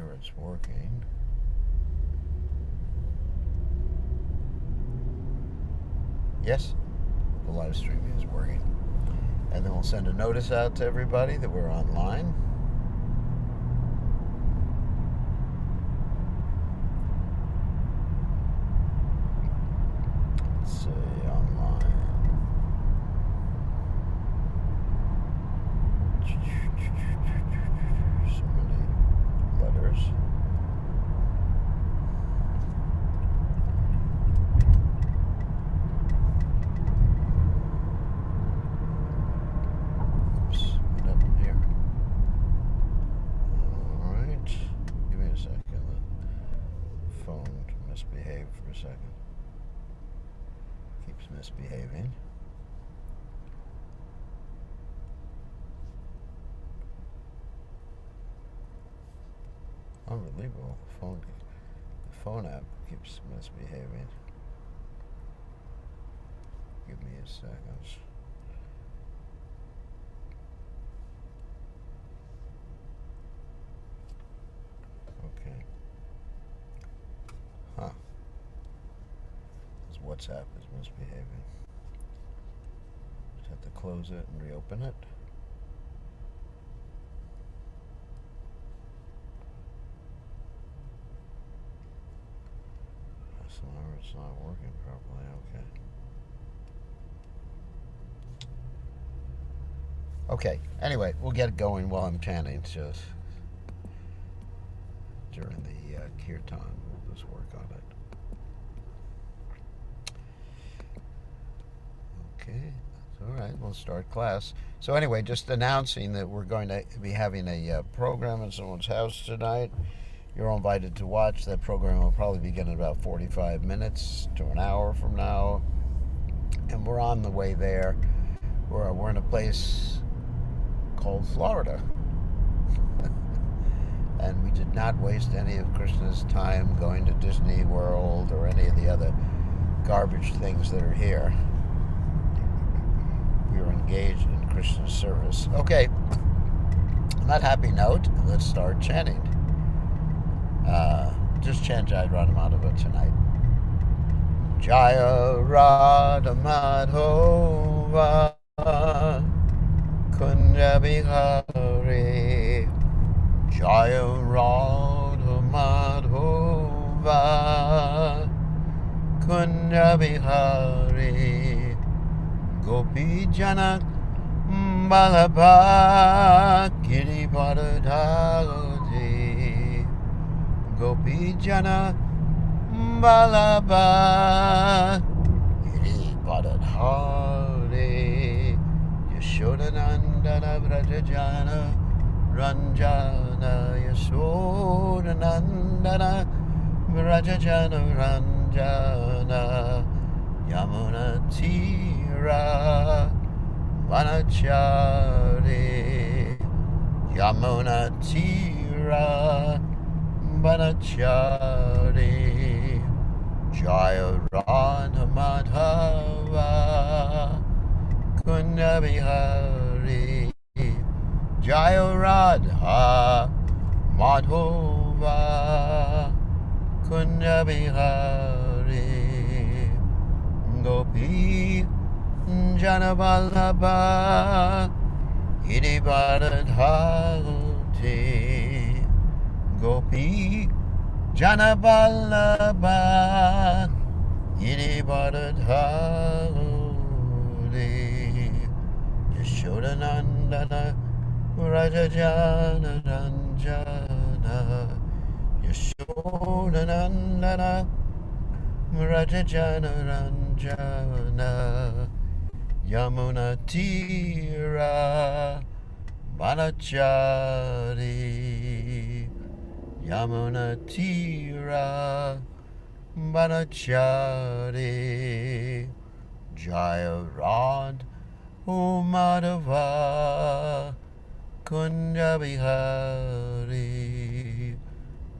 sure it's working. Yes, the live streaming is working. And then we'll send a notice out to everybody that we're online. Let's say online. So many letters. Misbehave for a second. Keeps misbehaving. Unbelievable. The phone app keeps misbehaving. Give me a second. Okay. Huh. This WhatsApp is misbehaving. Just have to close it and reopen it. It's not working properly. Okay. Okay. Anyway, we'll get it going while I'm chanting. Just during the kirtan, we'll just work on it. Okay, that's all right. We'll start class. So anyway, just announcing that we're going to be having a program in someone's house tonight. You're all invited to watch. That program will probably begin in about 45 minutes to an hour from now. And we're on the way there. We're in a place called Florida. And we did not waste any of Krishna's time going to Disney World or any of the other garbage things that are here. We were engaged in Krishna's service. Okay, on that happy note, let's start chanting. Just chant Jai Radha Madhava tonight. Jaya Radha Madhava Kunja Bihari Jaya Radha Madhava Kunja Bihari Gopi Jana Balabha Giri Bharadhari Gopi Jana Balabha Giri Bharadhari Yashodanandana Vrajajana Ranjana Yashodanandana Vrajajana Ranjana Yamuna Tira Vanachari Yamuna Tira Vanachari Jaya Radha Madhava Kunda Bihari Jaya Radha Madhava Kunda Bihari Gopi Janabalabha Hiri Bharadhati Gopi Janabalabha Hiri Bharadhati Yashodanandana Rajajana Ranjana Yashodanandana Rajajana Ranjana Yamuna Tira Banachari Yamuna Tira Banachari Jaya Radha Madhava Kunja Bihari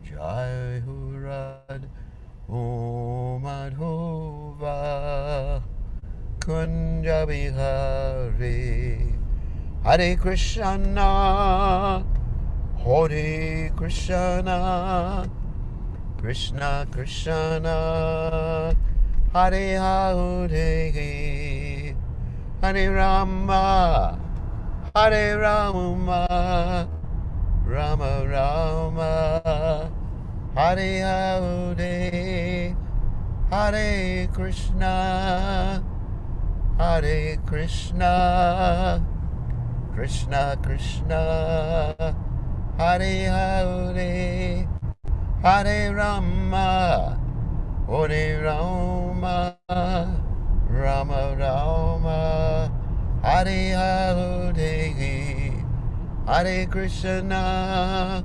Jaya Radha Madhava Kunja Bihari Hare Krishna Hare Krishna, Krishna Krishna, Hare Hare, Hare Rama, Hare Rama, Rama Rama, Hare Hare, Hare Krishna, Hare Krishna, Krishna Krishna, Hare Hare, Hare Rama, Hare Rama, Rama Rama, Hare Hare, Hare Krishna,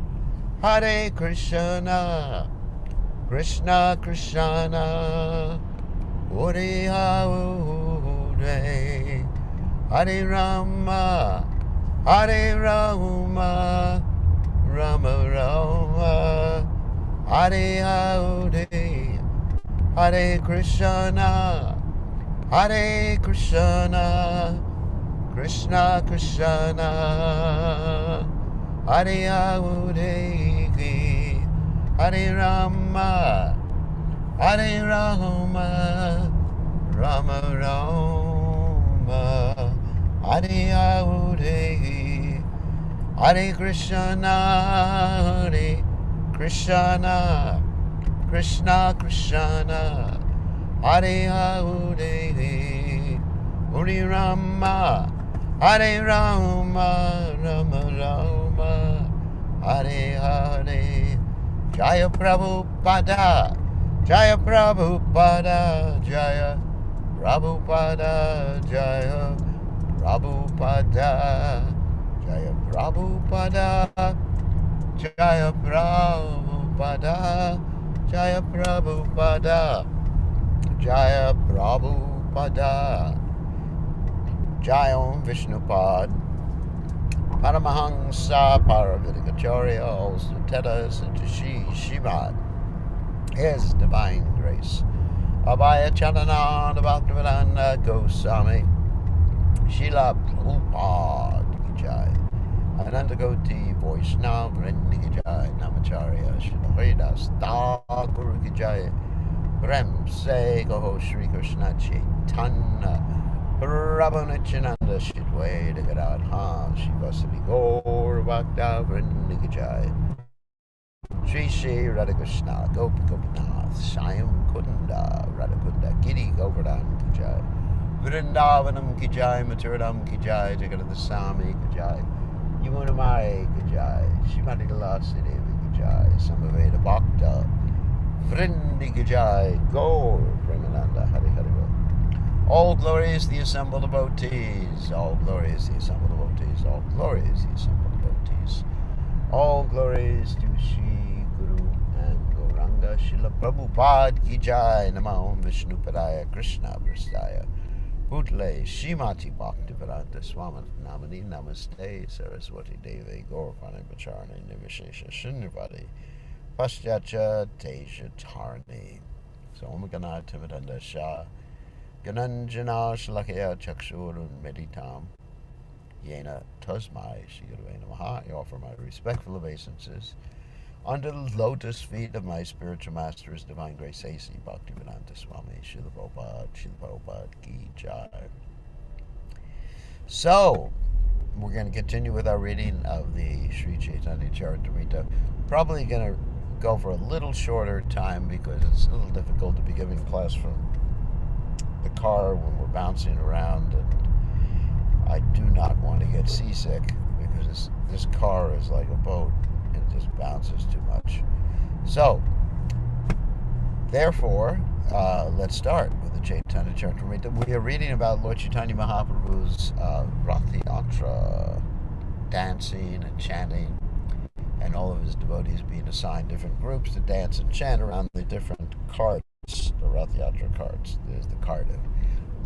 Hare Krishna, Krishna Krishna, Hare Hare, Hare Rama, Hare Rama, Rama Rama, Hare Hare, Hare Krishna, Hare Krishna, Krishna Krishna, Hare Hare, Hare Rama, Hare Rama, Rama Rama, Hare Hare, Hare Krishna, Hare Krishna, Krishna Krishna, Hare Hare, Hare Rama, Hare Rama, Rama Rama, Hare Hare, Jaya Prabhupada, Jaya Prabhupada, Jaya Prabhupada, Jaya Prabhupada, Jaya Prabhupada, Jaya Prabhupada, Jaya Prabhupada, Jaya Prabhupada, Jaya Om Vishnupad, Paramahansa Paravidikacharya, all Sutetas, and Jishi Shimad, His Divine Grace, Abhaya Chanananda Bhaktivedanta Goswami, Srila Prabhupada Ki Jai, Anandagoti Vaishnava Vrind Ki Jai, Namacharya Srila Haridas Thakur Ki Jai, Prem Se Gaho Shri Krishna Chaitanya Prabhu Nityananda Shidwaita Gadadha Shivasati Gaur Bhakta Vrind Ki Jai, Shri Shri Radhakrishna Gopi Gopinath Shyam Kunda Radhakunda Giri Govardhan Ki Jai, Vrindavanam Ki Jai, Maturadam Ki Jai, Jagadadha Sami Ki Jai, Yamunamai Ki Jai, Shrimati Tulasi Devi Ki Jai, Samaveda Bhakta Vrindi Ki Jai, Gaur Premananda Hari Hari Bol. All glory is the assembled devotees, all glory is the assembled devotees, all glory is the assembled devotees, all glories to Shri Guru and Gauranga Srila Prabhupada Ki Jai, Namo Om Vishnupadaya Krishna Prastaya Bhutle Shrimati Bhaktivedanta Swami Namani Namaste Saraswati Devi Gaurapani Pacharani Nivishesha Shunyavadi Paschatcha Teja Tarni. So Om Gana Timadanda Shah Gananjana Shalakya Chakshurun Meditam Yena Tasmai Shigurve Namaha. I offer my respectful obeisances under the lotus feet of my spiritual master, His Divine Grace A.C. Bhaktivedanta Swami Srila Prabhupada Ki Jai. So, we're going to continue with our reading of the Sri Caitanya Caritamrta. Probably going to go for a little shorter time because it's a little difficult to be giving class from the car when we're bouncing around, and I do not want to get seasick because this car is like a boat. It just bounces too much. So, therefore, let's start with the Caitanya Caritamrta. We are reading about Lord Chaitanya Mahaprabhu's Ratha-yatra, dancing and chanting, and all of his devotees being assigned different groups to dance and chant around the different carts, the Ratha-yatra carts. There's the cart of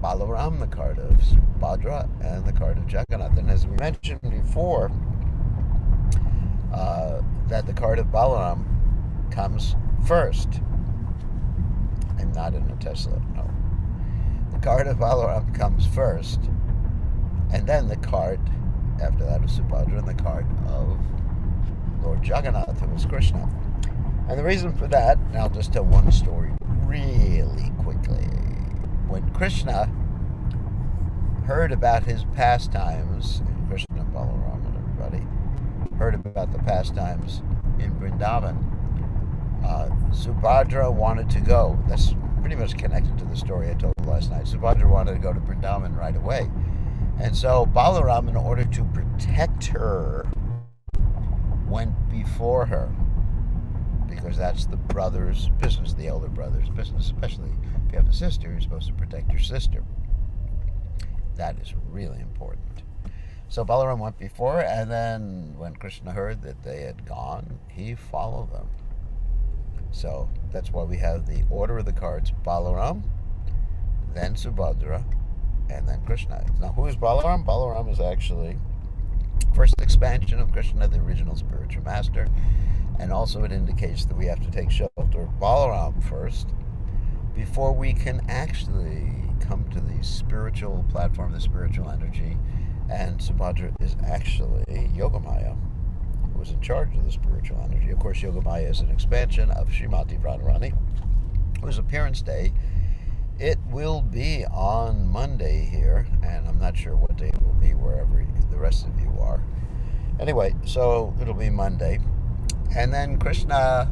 Balaram, the cart of Subhadra, and the cart of Jagannath. And as we mentioned before, that the cart of Balaram comes first. I'm not in a Tesla, no. The cart of Balaram comes first, and then the cart, after that, of Subhadra, and the cart of Lord Jagannath, who was Krishna. And the reason for that, and I'll just tell one story really quickly. When Krishna heard about his pastimes, Krishna, Balaram, and everybody heard about the pastimes in Vrindavan, Subhadra wanted to go. That's pretty much connected to the story I told last night. Subhadra wanted to go to Vrindavan right away. And so Balaram, in order to protect her, went before her, because that's the brother's business, the elder brother's business. Especially if you have a sister, you're supposed to protect your sister. That is really important. So Balaram went before, and then when Krishna heard that they had gone, he followed them. So that's why we have the order of the cards: Balaram, then Subhadra, and then Krishna. Now, who is Balaram? Balaram is actually first expansion of Krishna, the original spiritual master. And also it indicates that we have to take shelter of Balaram first before we can actually come to the spiritual platform, the spiritual energy. And Subhadra is actually Yogamaya, who is in charge of the spiritual energy. Of course, Yogamaya is an expansion of Srimati Radharani, whose appearance day, it will be on Monday here, and I'm not sure what day it will be wherever the rest of you are. Anyway, so it'll be Monday. And then Krishna,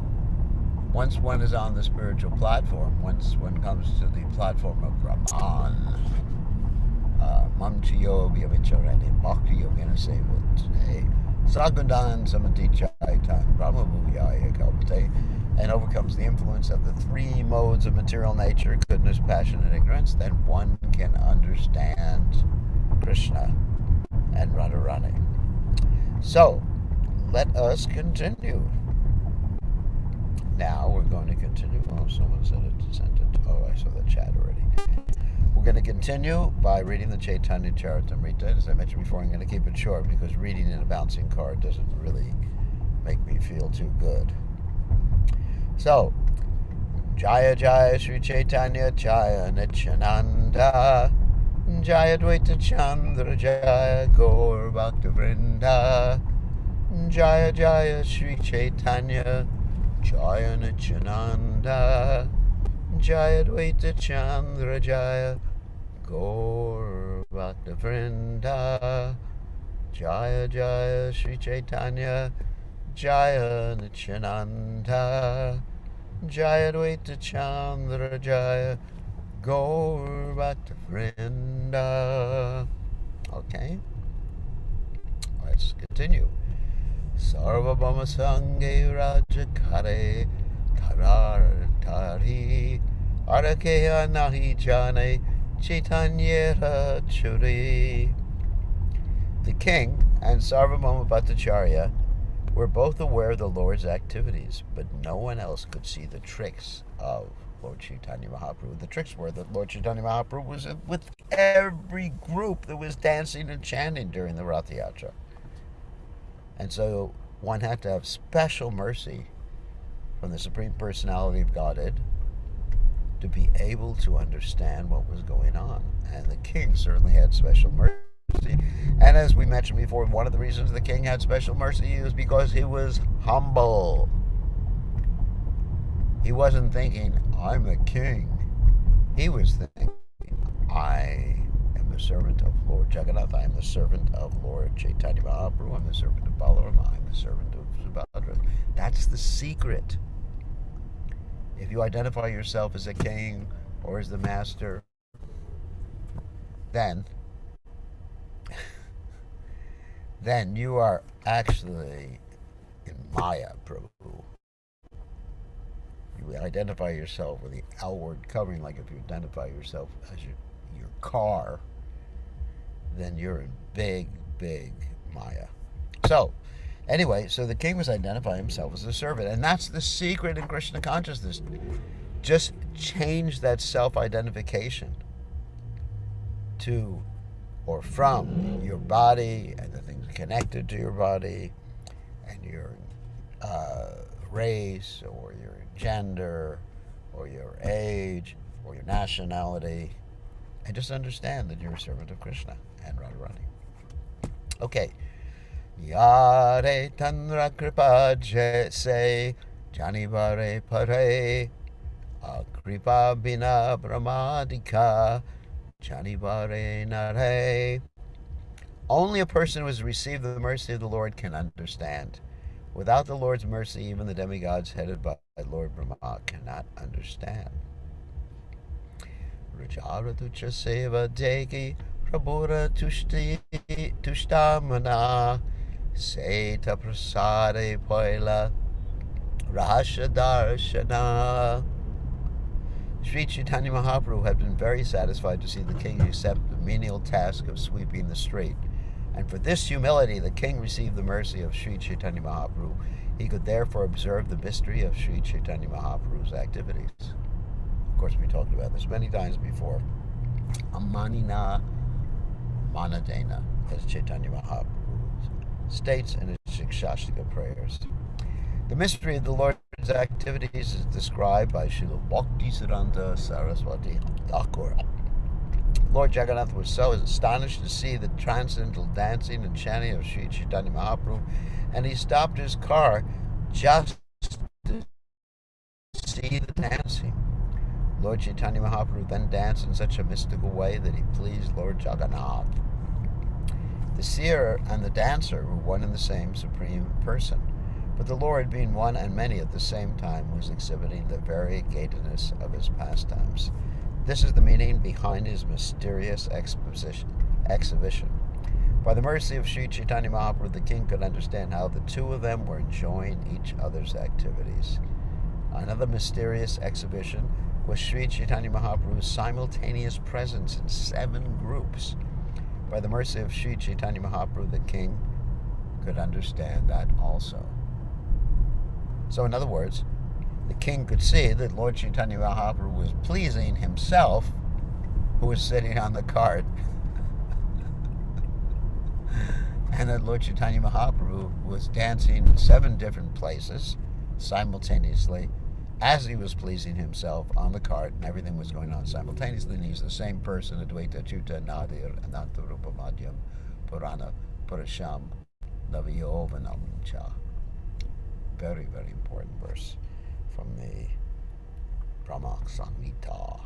once one is on the spiritual platform, once one comes to the platform of Brahman, Mamchi Yoga Vicharani, Bhakti Yogena Seva today, Sagundan Samanti Chaitan, Brahma Bhuyaya Kalpate, and overcomes the influence of the three modes of material nature, goodness, passion, and ignorance, then one can understand Krishna and Radharani. So, let us continue. Now we're going to continue. Oh, someone said it sent it. Oh, I saw the chat already. We're going to continue by reading the Caitanya Caritamrta. As I mentioned before, I'm going to keep it short because reading in a bouncing card doesn't really make me feel too good. So, Jaya Jaya Sri Caitanya Jaya Nityananda Jaya Dvaita Chandra Jaya Gaur Bhakta Vrinda Jaya Jaya Sri Caitanya Jaya Nityananda Jaya Dvaita Chandra Jaya Gaur Bhakta Vrinda Jaya Jaya Sri Caitanya Jaya Nityananda Jaya Dvaita Chandra Jaya Gaur Bhakta Vrinda. Okay, let's continue. Sarvabhama Sange Rajakare Tarar Tari Arakeha Nahi Jane Chaitanyera Churi. The king and Sarvabhauma Bhattacharya were both aware of the Lord's activities, but no one else could see the tricks of Lord Chaitanya Mahaprabhu. The tricks were that Lord Chaitanya Mahaprabhu was with every group that was dancing and chanting during the Rath Yatra. And so one had to have special mercy from the Supreme Personality of Godhead to be able to understand what was going on. And the king certainly had special mercy. And as we mentioned before, one of the reasons the king had special mercy was because he was humble. He wasn't thinking, I'm the king. He was thinking, I am the servant of Lord Jagannath. I am the servant of Lord Chaitanya Mahaprabhu. I'm the servant of Balaram. I'm the servant of Subhadra. That's the secret. If you identify yourself as a king or as the master, then you are actually in Maya, Prabhu. You identify yourself with the outward covering, like if you identify yourself as your car, then you're in big, big Maya. So, anyway, so the king was identifying himself as a servant, and that's the secret in Krishna consciousness. Just change that self-identification to or from your body and the things connected to your body and your race or your gender or your age or your nationality, and just understand that you're a servant of Krishna and Radharani. Okay, Yare Tanra Kripa Se Janibare Pare Kripa Bina Brahmadika Janibare Nare. Only a person who has received the mercy of the Lord can understand. Without the Lord's mercy, even the demigods headed by Lord Brahma cannot understand. Rajaratucha Seva Deki Prabhura Tushtamana Seta Prasade Poila Rahasya Darshana. Sri Chaitanya Mahaprabhu had been very satisfied to see the king accept the menial task of sweeping the street. And for this humility, the king received the mercy of Sri Chaitanya Mahaprabhu. He could therefore observe the mystery of Sri Chaitanya Mahaprabhu's activities. Of course, we talked about this many times before. Amanina Manadena, as Chaitanya Mahaprabhu states in his Shikshastika prayers. The mystery of the Lord's activities is described by Srila Bhaktisaranta Saraswati Thakur. Lord Jagannath was so astonished to see the transcendental dancing and chanting of Sri Chaitanya Mahaprabhu, and he stopped his car just to see the dancing. Lord Chaitanya Mahaprabhu then danced in such a mystical way that he pleased Lord Jagannath. The seer and the dancer were one and the same supreme person, but the Lord, being one and many at the same time, was exhibiting the variegatedness of his pastimes. This is the meaning behind his mysterious exhibition. By the mercy of Sri Chaitanya Mahaprabhu, the king could understand how the two of them were enjoying each other's activities. Another mysterious exhibition was Sri Chaitanya Mahaprabhu's simultaneous presence in 7 groups. By the mercy of Sri Chaitanya Mahaprabhu, the king could understand that also. So in other words, the king could see that Lord Chaitanya Mahaprabhu was pleasing himself, who was sitting on the cart, and that Lord Chaitanya Mahaprabhu was dancing in 7 different places simultaneously as he was pleasing himself on the cart, and everything was going on simultaneously, and he's the same person, Advaita Chuta Nadir Anantarupa Madhyam Purana Purasham Navayovanam Cha. Very, very important verse from the Brahma Samhita.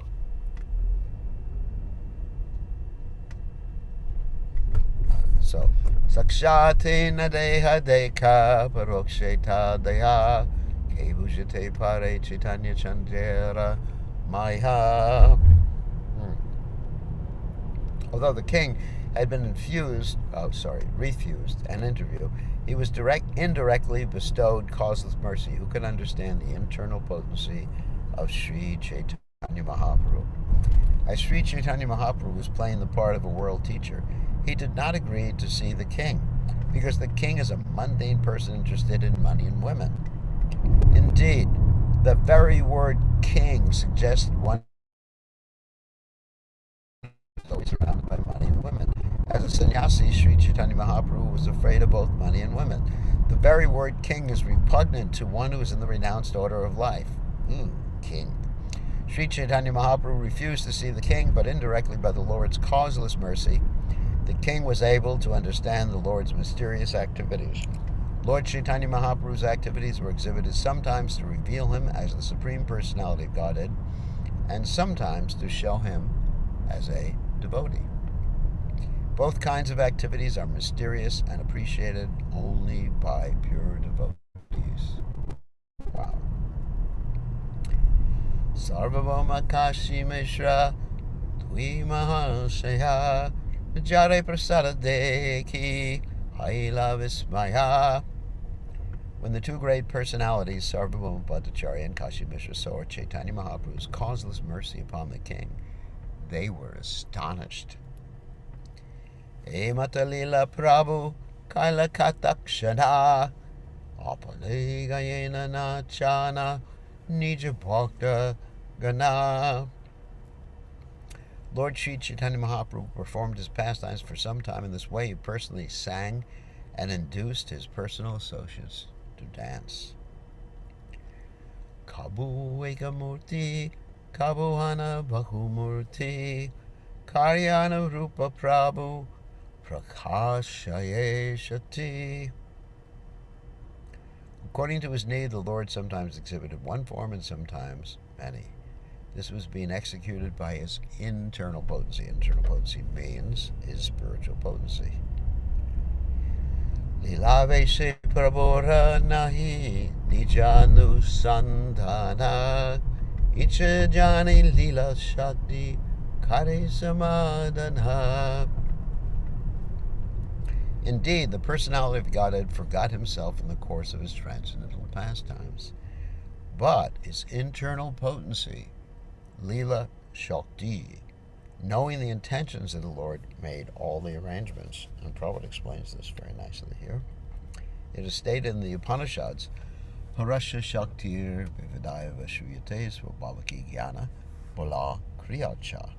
So, Sakshate Nadeha Deka Paroksheta Daya Kevujate Pare Chaitanya Chandera Maya. Although the king had been refused an interview, he was indirectly bestowed causeless mercy. Who can understand the internal potency of Sri Chaitanya Mahaprabhu? As Sri Chaitanya Mahaprabhu was playing the part of a world teacher, he did not agree to see the king, because the king is a mundane person interested in money and women. Indeed, the very word king suggests one is always surrounded by money and women. As a sannyasi, Sri Chaitanya Mahaprabhu was afraid of both money and women. The very word king is repugnant to one who is in the renounced order of life. King. Sri Chaitanya Mahaprabhu refused to see the king, but indirectly by the Lord's causeless mercy, the king was able to understand the Lord's mysterious activities. Lord Chaitanya Mahaprabhu's activities were exhibited sometimes to reveal him as the Supreme Personality of Godhead, and sometimes to show him as a devotee. Both kinds of activities are mysterious and appreciated only by pure devotees. Wow. Sarvabhauma Kashi Mishra Dvi Mahashaya Jare Prasada Deki Haila Vismaya. When the two great personalities, Sarvabhauma Bhattacharya and Kashi Mishra, saw Chaitanya Mahaprabhu's causeless mercy upon the king, they were astonished. Mata Lila Prabhu Kaila Katakshana Apale Gayena Nachana Nija Bhakta Gana. Lord Sri Chaitanya Mahaprabhu performed his pastimes for some time in this way. He personally sang and induced his personal associates to dance. Kabu Ekamurti, Kabuhana Bahumurti, Karyana Rupa Prabhu, prakashaye shati. According to his need, the Lord sometimes exhibited one form and sometimes many. This was being executed by his internal potency. Internal potency means his spiritual potency. Lila veshe prabora nahi nijanu sandhana ichajani lila shakti kare samadana. Indeed, the personality of Godhead forgot himself in the course of his transcendental pastimes. But his internal potency, Lila Shakti, knowing the intentions of the Lord, made all the arrangements. And Prabhupada explains this very nicely here. It is stated in the Upanishads, Parasya Shaktir Vividaya Vashuyate Svabhavaki Jnana Bala Kriyacha.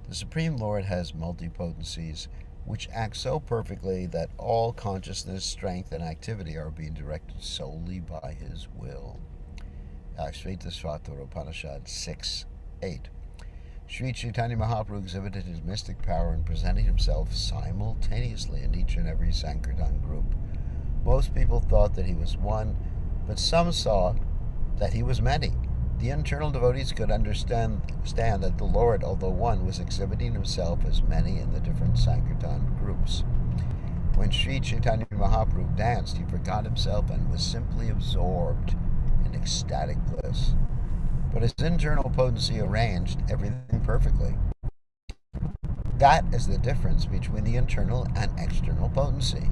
The Supreme Lord has multi-potencies which act so perfectly that all consciousness, strength, and activity are being directed solely by his will. Shvetashvatara Upanishad 6:8. Sri Caitanya Mahaprabhu exhibited his mystic power in presenting himself simultaneously in each and every Sankirtan group. Most people thought that he was one, but some saw that he was many. The internal devotees could understand that the Lord, although one, was exhibiting himself as many in the different Sankirtan groups. When Sri Caitanya Mahaprabhu danced, he forgot himself and was simply absorbed in ecstatic bliss. But his internal potency arranged everything perfectly. That is the difference between the internal and external potency.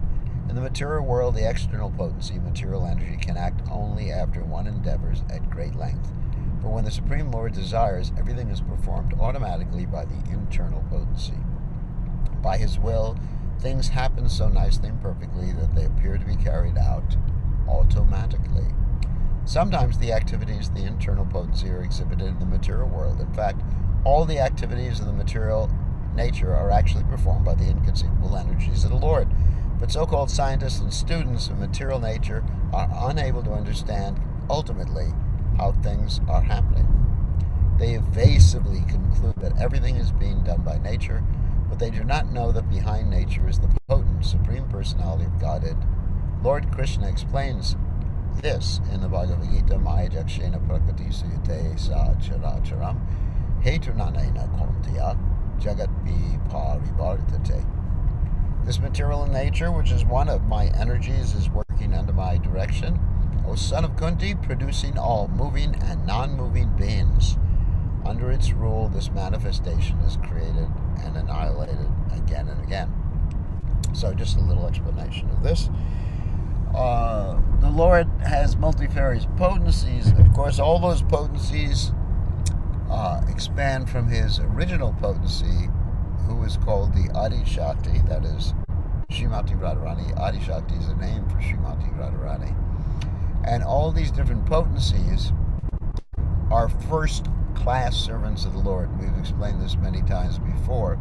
In the material world, the external potency, material energy, can act only after one endeavors at great length. But when the Supreme Lord desires, everything is performed automatically by the internal potency. By his will, things happen so nicely and perfectly that they appear to be carried out automatically. Sometimes the activities of the internal potency are exhibited in the material world. In fact, all the activities of the material nature are actually performed by the inconceivable energies of the Lord. But so-called scientists and students of material nature are unable to understand, ultimately, how things are happening. They evasively conclude that everything is being done by nature, but they do not know that behind nature is the potent Supreme Personality of Godhead. Lord Krishna explains this in the Bhagavad Gita, Maya Jakshena Prakriti Suyate Sa Characharam Hetunanena Kontya Jagat Paribhartate. This material nature, which is one of my energies, is working under my direction. O son of Kunti, producing all moving and non-moving beings. Under its rule, this manifestation is created and annihilated again and again. So just a little explanation of this. The Lord has multifarious potencies. Of course, all those potencies expand from his original potency, who is called the Adi Shakti, that is Srimati Radharani. Adi Shakti is a name for Srimati Radharani. And all these different potencies are first-class servants of the Lord. We've explained this many times before,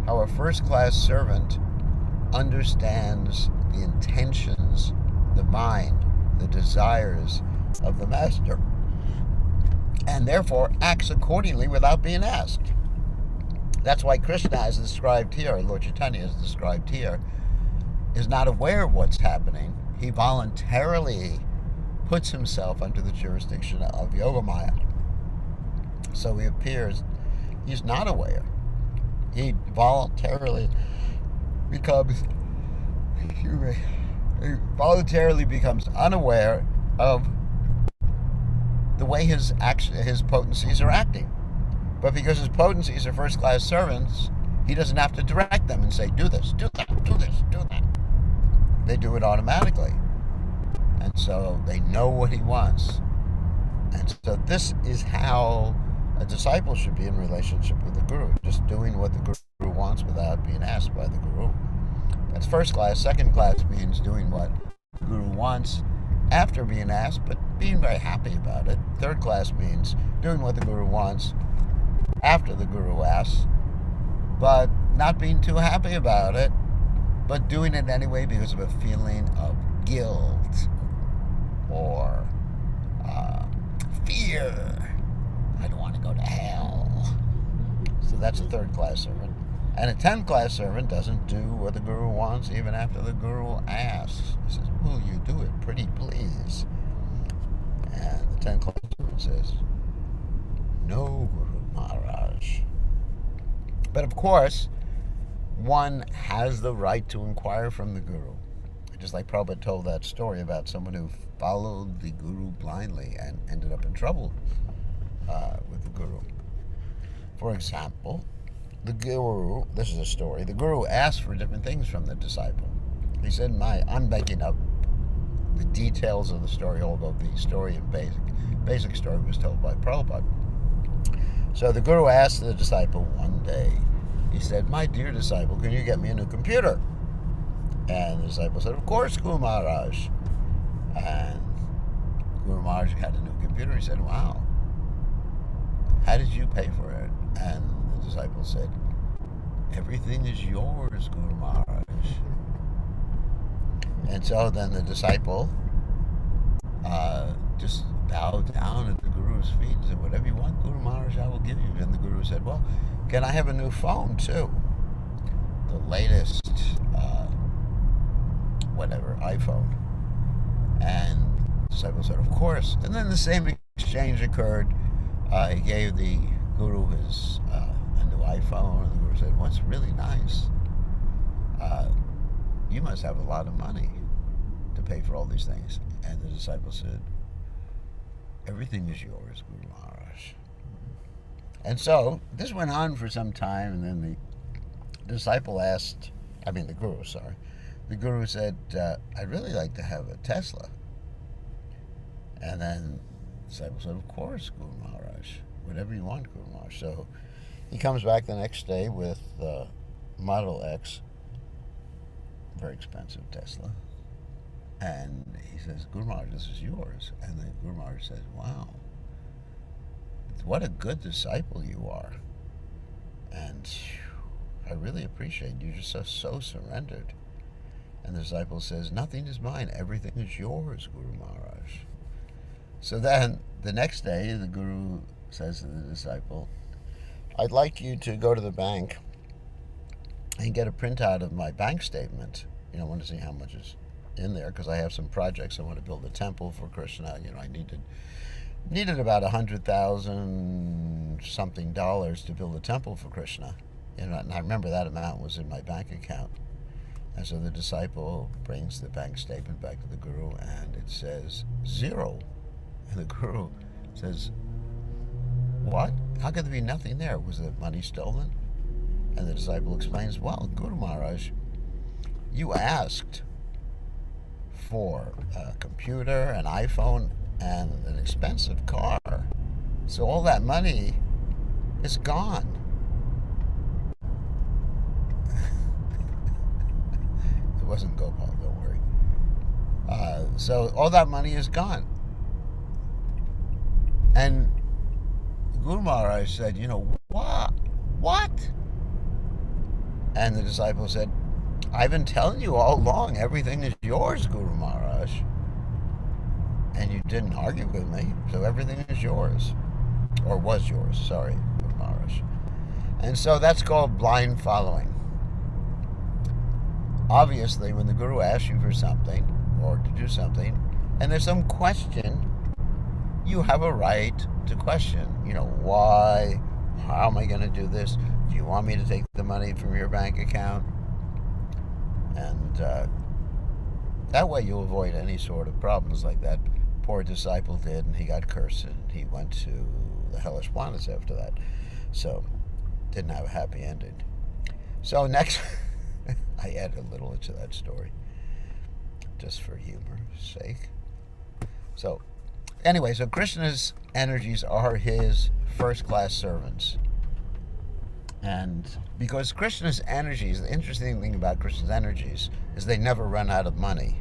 how a first-class servant understands the intentions, the mind, the desires of the master, and therefore acts accordingly without being asked. That's why Krishna, as described here, Lord Chaitanya, as described here, is not aware of what's happening. He voluntarily puts himself under the jurisdiction of Yogamaya. So he appears, he's not aware. He voluntarily becomes unaware of the way his potencies are acting. But because his potencies are first-class servants, he doesn't have to direct them and say, do this, do that, do this, do that. They do it automatically. And so they know what he wants. And so this is how a disciple should be in relationship with the Guru, just doing what the Guru wants without being asked by the Guru. That's first class. Second class means doing what the Guru wants after being asked, but being very happy about it. Third class means doing what the Guru wants after the Guru asks, but not being too happy about it, but doing it anyway because of a feeling of guilt or fear. I don't want to go to hell. So that's a third class servant. And a 10th class servant doesn't do what the guru wants even after the guru asks. He says, will you do it pretty please? And the 10th class servant says, no, Guru Maharaj. But of course, one has the right to inquire from the guru. Just like Prabhupada told that story about someone who followed the guru blindly and ended up in trouble with the guru. For example, the guru, this is a story, the guru asked for different things from the disciple. He said, I'm making up the details of the story, although the story in basic story was told by Prabhupada. So the guru asked the disciple one day, he said, my dear disciple, can you get me a new computer? And the disciple said, of course, Guru Maharaj. And Guru Maharaj had a new computer. He said, wow, how did you pay for it? And the disciple said, everything is yours, Guru Maharaj. And so then the disciple just bowed down at the Guru's feet and said, whatever you want, Guru Maharaj, I will give you. And the Guru said, well, can I have a new phone too? The latest, iPhone. And the disciple said, of course. And then the same exchange occurred. He gave the Guru his a new iPhone, and the Guru said, well, it's really nice. You must have a lot of money to pay for all these things. And the disciple said, everything is yours, Guru Maharaj. And so this went on for some time, and then the disciple asked, the Guru, sorry. The Guru said, I'd really like to have a Tesla. And then the disciple said, of course, Guru Maharaj, whatever you want, Guru Maharaj. So he comes back the next day with Model X, very expensive Tesla. And he says, Guru Maharaj, this is yours. And then Guru Maharaj says, wow, what a good disciple you are. And I really appreciate you. You're just so surrendered. And the disciple says, nothing is mine. Everything is yours, Guru Maharaj. So then the next day, the Guru says to the disciple, I'd like you to go to the bank and get a printout of my bank statement. I want to see how much is in there, because I have some projects. I want to build a temple for Krishna. I needed about $100,000 something to build a temple for Krishna. And I remember that amount was in my bank account. And so the disciple brings the bank statement back to the Guru, and it says 0. And the Guru says, what? How could there be nothing there? Was the money stolen? And the disciple explains, well, Guru Maharaj, you asked for a computer, an iPhone, and an expensive car. So all that money is gone. It wasn't Gopal, don't worry. So all that money is gone. And Guru Maharaj said, what? And the disciple said, I've been telling you all along, everything is yours, Guru Maharaj. And you didn't argue with me, so everything is yours. Or was yours, sorry, Guru Maharaj. And so that's called blind following. Obviously, when the Guru asks you for something, or to do something, and there's some question, you have a right to question. Why? How am I going to do this? Do you want me to take the money from your bank account? And that way you'll avoid any sort of problems like that poor disciple did, and he got cursed, and he went to the hellish planets after that. So, didn't have a happy ending. So next, I add a little into that story, just for humor's sake. So, anyway, so Krishna's energies are his first-class servants. And because Krishna's energies, the interesting thing about Krishna's energies is they never run out of money.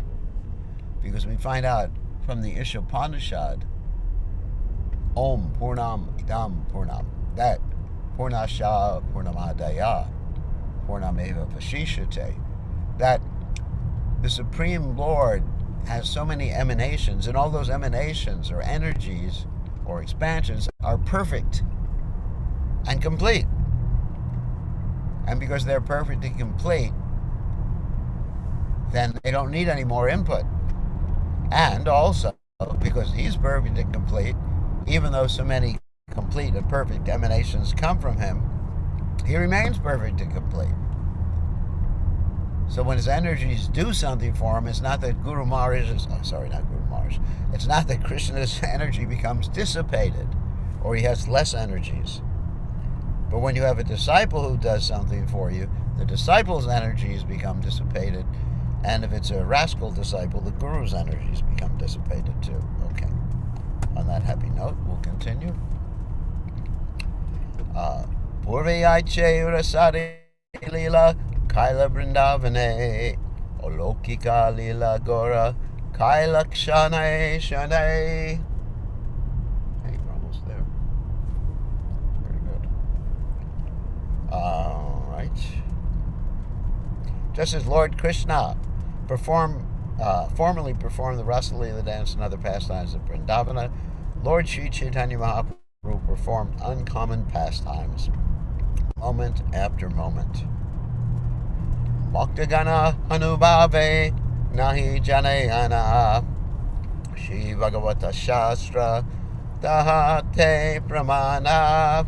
Because we find out from the Ishopanishad, Om Purnam Idam Purnam, that Purnasha Purnamadaya Purnameva Vasishate, that the Supreme Lord has so many emanations, and all those emanations or energies or expansions are perfect and complete. And because they're perfect and complete, then they don't need any more input. And also, because he's perfect and complete, even though so many complete and perfect emanations come from him, he remains perfect and complete. So when his energies do something for him, it's not that Guru Maharaj is, it's not that Krishna's energy becomes dissipated or he has less energies. But when you have a disciple who does something for you, the disciple's energies become dissipated. And if it's a rascal disciple, the Guru's energies become dissipated too. Okay. On that happy note, we'll continue. Purvayaiche Urasari Lila Kaila Brindavane Olokika Lila Gora Kaila Kshane Shane. Hey, we're almost there. Very good. All right. Just as Lord Krishna formerly performed the Rasa Lila dance and other pastimes of Vrindavana, Lord Sri Caitanya Mahaprabhu performed uncommon pastimes, moment after moment. Bhaktagana Anubhave Nahi Janayana Shri Bhagavata Shastra Dahate Pramana.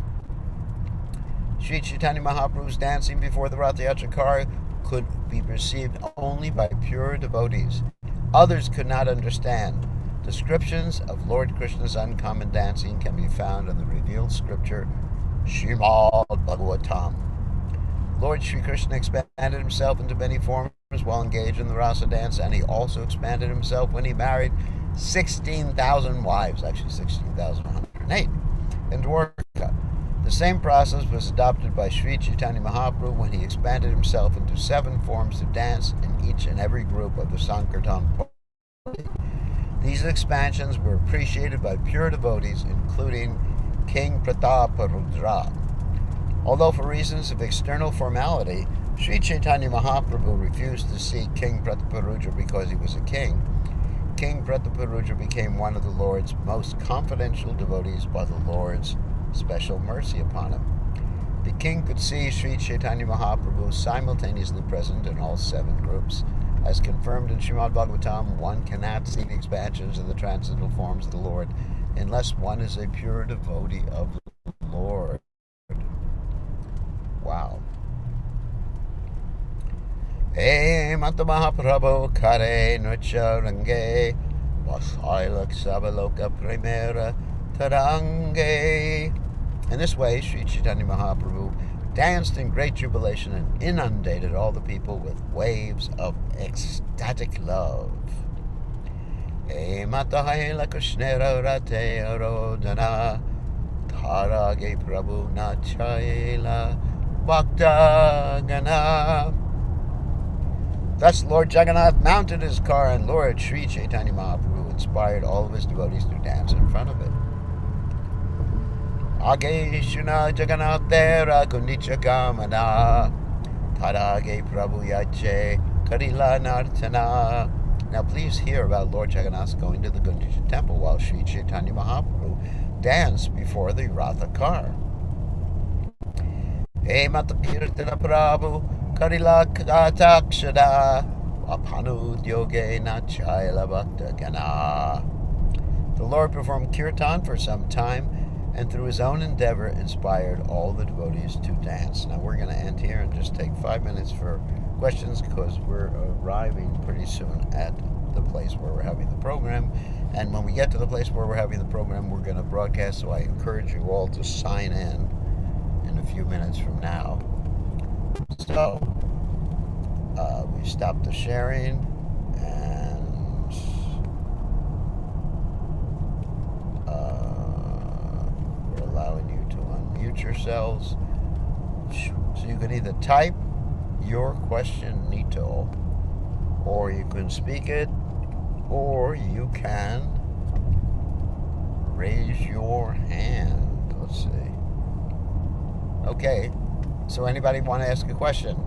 Sri Caitanya Mahaprabhu's dancing before the Ratha Yatra car could be perceived only by pure devotees. Others could not understand. Descriptions of Lord Krishna's uncommon dancing can be found in the revealed scripture Srimad Bhagavatam. Lord Sri Krishna expanded himself into many forms while engaged in the rasa dance, and he also expanded himself when he married 16,000 wives, actually 16,108, in Dwarka. The same process was adopted by Sri Caitanya Mahaprabhu when he expanded himself into 7 forms of dance in each and every group of the Sankirtan party. These expansions were appreciated by pure devotees, including King Prataparudra. Although for reasons of external formality, Sri Caitanya Mahaprabhu refused to see King Prataparudra because he was a king, King Prataparudra became one of the Lord's most confidential devotees by the Lord's special mercy upon him. The king could see Sri Caitanya Mahaprabhu simultaneously present in all 7 groups. As confirmed in Srimad Bhagavatam, one cannot see the expansions of the transcendental forms of the Lord unless one is a pure devotee of the Lord. Wow. Hey Mata Mahaprabhu Kare Nritya Range Vasailak Savaloka Primera Tarange. In this way, Sri Caitanya Mahaprabhu danced in great jubilation and inundated all the people with waves of ecstatic love. E matahela krishnera rate arodana tarage prabhu nachayela bhakta gana. Thus Lord Jagannath mounted his car and Lord Sri Caitanya Mahaprabhu inspired all of his devotees to dance in front of it. Age Shuna Jagannath Tera Kundicha Gamana Tarage Prabhu Yache Karila Nartana. Now please hear about Lord Jagannath going to the Gundicha temple while Sri Caitanya Mahaprabhu danced before the Ratha car. Hey Mata Kirtana Prabhu Karila Katakshada Apanu Yoge Nachayala Bhakta Gana. The Lord performed kirtan for some time and through his own endeavor inspired all the devotees to dance. Now we're going to end here and just take 5 minutes for questions because we're arriving pretty soon at the place where we're having the program. And when we get to the place where we're having the program, we're going to broadcast, so I encourage you all to sign in a few minutes from now. So, we stopped the sharing and we're allowing you to unmute yourselves. So you can either type your question, Nito, or you can speak it, or you can raise your hand. Let's see. Okay, so anybody want to ask a question?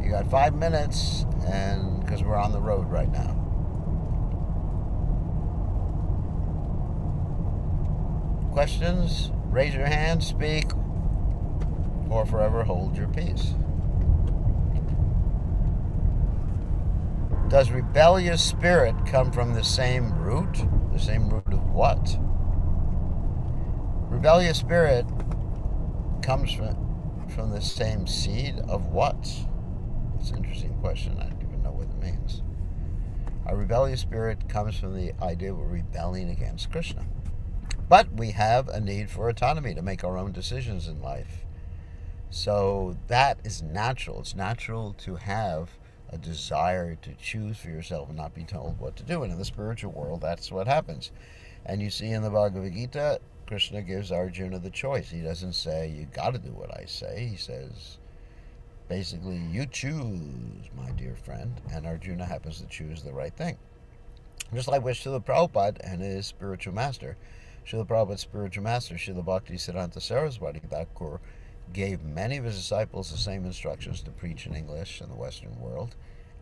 You got 5 minutes, and because we're on the road right now. Questions? Raise your hand, speak, or forever hold your peace. Does rebellious spirit come from the same root? The same root of what? Rebellious spirit comes from the same seed of what? That's an interesting question. I don't even know what it means. A rebellious spirit comes from the idea of rebelling against Krishna. But we have a need for autonomy to make our own decisions in life. So that is natural. It's natural to have a desire to choose for yourself and not be told what to do. And in the spiritual world, that's what happens. And you see in the Bhagavad Gita, Krishna gives Arjuna the choice. He doesn't say, you got to do what I say. He says, basically, you choose, my dear friend. And Arjuna happens to choose the right thing. Just like with Srila Prabhupada and his spiritual master. Srila Prabhupada's spiritual master, Srila Bhaktisiddhanta Saraswati Thakur, gave many of his disciples the same instructions to preach in English in the Western world.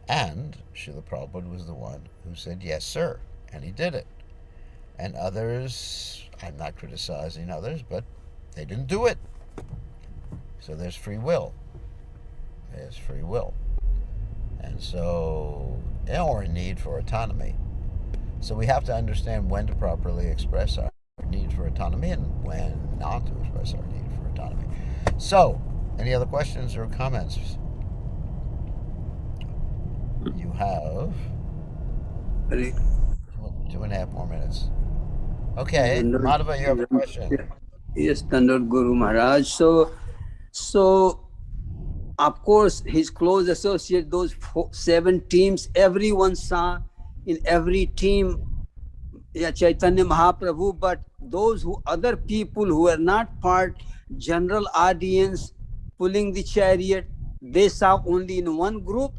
And Srila Prabhupada was the one who said, yes, sir. And he did it. And others, I'm not criticizing others, but they didn't do it. So there's free will. There's free will. And so, or a need for autonomy. So we have to understand when to properly express our need for autonomy and when not to express our need for autonomy. So, any other questions or comments? You have 2.5 more minutes. Okay, Madhya, you have a question. Yes, Tandoor Guru Maharaj. So of course, his close associate, those 7 teams, everyone saw in every team Chaitanya Mahaprabhu, but those other people who were not part, general audience pulling the chariot, they saw only in one group.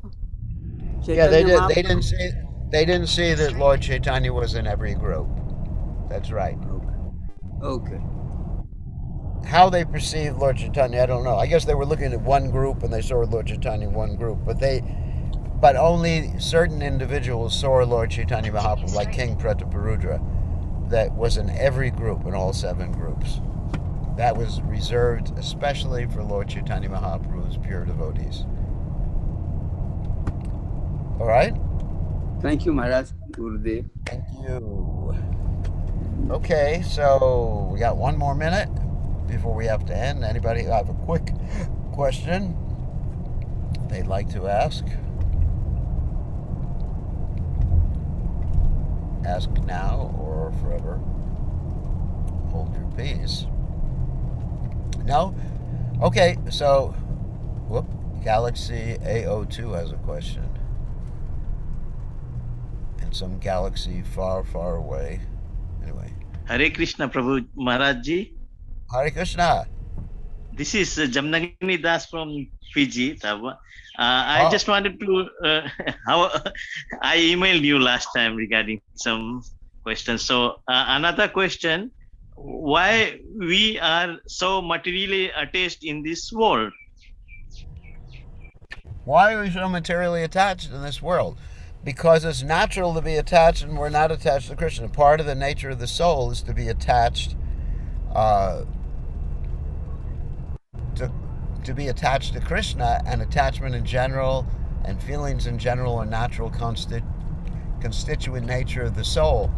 Chaitanya they did. They didn't see that Lord Chaitanya was in every group. That's right. Okay. How they perceived Lord Chaitanya, I don't know. I guess they were looking at one group and they saw Lord Chaitanya in one group, but only certain individuals saw Lord Chaitanya Mahaprabhu, like King Prataparudra, that was in every group, in all 7 groups. That was reserved especially for Lord Chaitanya Mahaprabhu's pure devotees. All right? Thank you, Maharaj. Gurudev. Thank you. Okay, so we got 1 more minute before we have to end. Anybody have a quick question they'd like to ask? Ask now or forever hold your peace. No? Okay, so Galaxy A02 has a question. In some galaxy far, far away. Anyway. Hare Krishna Prabhu Maharaj Ji. Hare Krishna. This is Jamnagini Das from Fiji. I just wanted to, I emailed you last time regarding some questions. So another question, why we are so materially attached in this world? Why are we so materially attached in this world? Because it's natural to be attached and we're not attached to Krishna. Part of the nature of the soul is to be attached to be attached to Krishna, and attachment in general and feelings in general are natural constituent nature of the soul.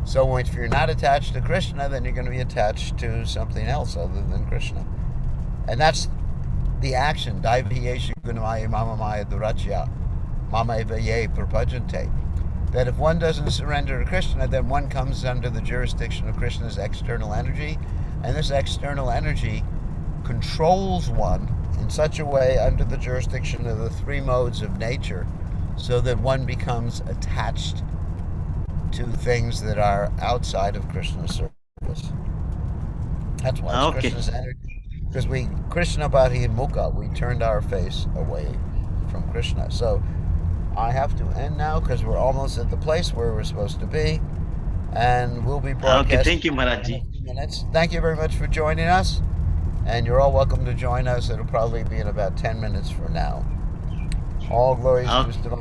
So if you're not attached to Krishna, then you're going to be attached to something else other than Krishna. And that's the action. Daiviyeshu gunamaya mamamaya durachya mama evaye prapajante. That if one doesn't surrender to Krishna, then one comes under the jurisdiction of Krishna's external energy, and this external energy controls one in such a way under the jurisdiction of the 3 modes of nature, so that one becomes attached to things that are outside of Krishna's service. That's why it's Krishna's energy. Because Krishna Bhati and Mukha, we turned our face away from Krishna. So I have to end now because we're almost at the place where we're supposed to be. And we'll be broadcasting. Okay, thank you, Maharaj Ji. Minutes. Thank you very much for joining us. And you're all welcome to join us. It'll probably be in about 10 minutes from now. All glories to His divine